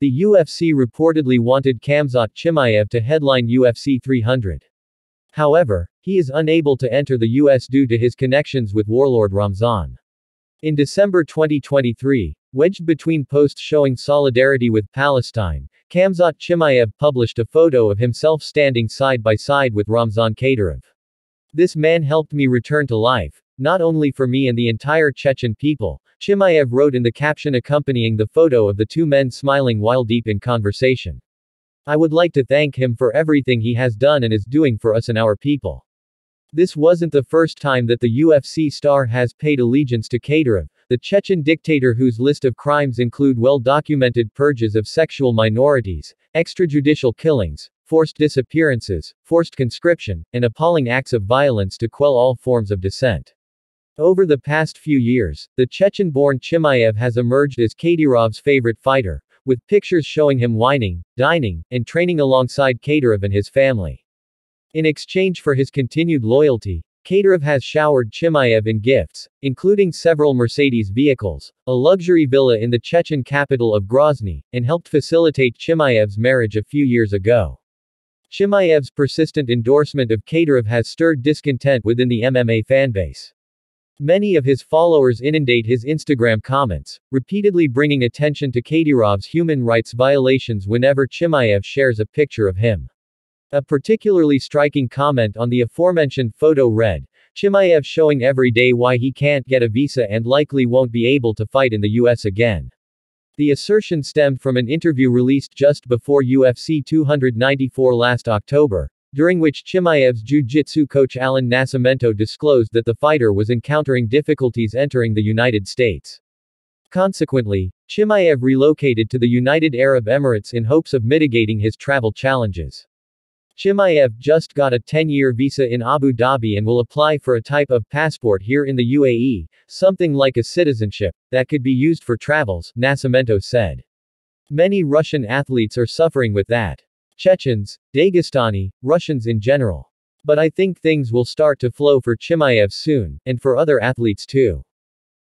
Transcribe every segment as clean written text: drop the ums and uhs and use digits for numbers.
The UFC reportedly wanted Khamzat Chimaev to headline UFC 300. However, he is unable to enter the US due to his connections with warlord Ramzan. In December 2023, wedged between posts showing solidarity with Palestine, Khamzat Chimaev published a photo of himself standing side by side with Ramzan Kadyrov. "This man helped me return to life, not only for me and the entire Chechen people," Chimaev wrote in the caption accompanying the photo of the two men smiling while deep in conversation. "I would like to thank him for everything he has done and is doing for us and our people." This wasn't the first time that the UFC star has paid allegiance to Kadyrov, the Chechen dictator whose list of crimes include well-documented purges of sexual minorities, extrajudicial killings, forced disappearances, forced conscription, and appalling acts of violence to quell all forms of dissent. Over the past few years, the Chechen-born Chimaev has emerged as Kadyrov's favorite fighter, with pictures showing him whining, dining, and training alongside Kadyrov and his family. In exchange for his continued loyalty, Kadyrov has showered Chimaev in gifts, including several Mercedes vehicles, a luxury villa in the Chechen capital of Grozny, and helped facilitate Chimaev's marriage a few years ago. Chimaev's persistent endorsement of Kadyrov has stirred discontent within the MMA fanbase. Many of his followers inundate his Instagram comments, repeatedly bringing attention to Kadyrov's human rights violations whenever Chimaev shares a picture of him. A particularly striking comment on the aforementioned photo read, "Chimaev showing every day why he can't get a visa and likely won't be able to fight in the US again." The assertion stemmed from an interview released just before UFC 294 last October, during which Chimaev's jiu-jitsu coach Alan Nascimento disclosed that the fighter was encountering difficulties entering the United States. Consequently, Chimaev relocated to the United Arab Emirates in hopes of mitigating his travel challenges. Chimaev just got a 10-year visa in Abu Dhabi and will apply for a type of passport here in the UAE, something like a citizenship, that could be used for travels, Nascimento said. "Many Russian athletes are suffering with that. Chechens, Dagestani, Russians in general. But I think things will start to flow for Chimaev soon, and for other athletes too.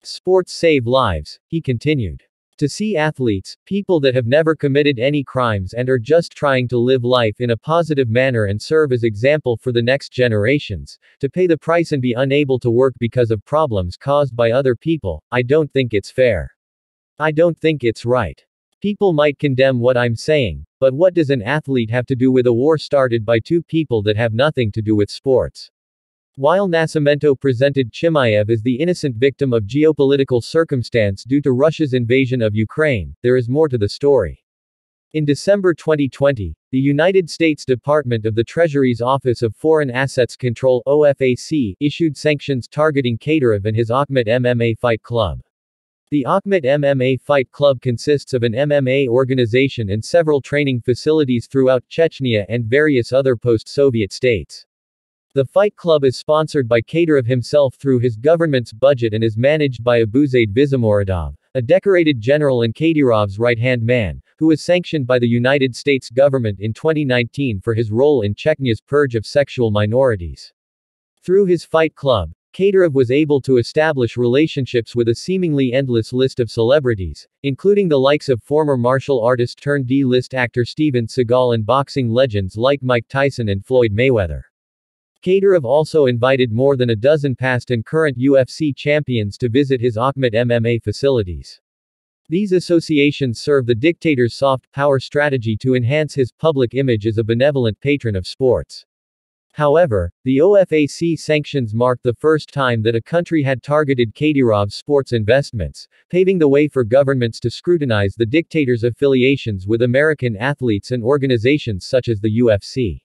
Sports save lives," he continued. "To see athletes, people that have never committed any crimes and are just trying to live life in a positive manner and serve as example for the next generations, to pay the price and be unable to work because of problems caused by other people, I don't think it's fair. I don't think it's right. People might condemn what I'm saying, but what does an athlete have to do with a war started by two people that have nothing to do with sports?" While Nascimento presented Chimaev as the innocent victim of geopolitical circumstance due to Russia's invasion of Ukraine, there is more to the story. In December 2020, the United States Department of the Treasury's Office of Foreign Assets Control (OFAC) issued sanctions targeting Kadyrov and his Akhmat MMA Fight Club. The Akhmat MMA Fight Club consists of an MMA organization and several training facilities throughout Chechnya and various other post-Soviet states. The Fight Club is sponsored by Kadyrov himself through his government's budget and is managed by Abuzade Vizamoradov, a decorated general and Kadyrov's right-hand man, who was sanctioned by the United States government in 2019 for his role in Chechnya's purge of sexual minorities. Through his Fight Club, Kadyrov was able to establish relationships with a seemingly endless list of celebrities, including the likes of former martial artist turned D-list actor Steven Seagal and boxing legends like Mike Tyson and Floyd Mayweather. Kadyrov also invited more than a dozen past and current UFC champions to visit his Akhmat MMA facilities. These associations serve the dictator's soft power strategy to enhance his public image as a benevolent patron of sports. However, the OFAC sanctions mark the first time that a country had targeted Kadyrov's sports investments, paving the way for governments to scrutinize the dictator's affiliations with American athletes and organizations such as the UFC.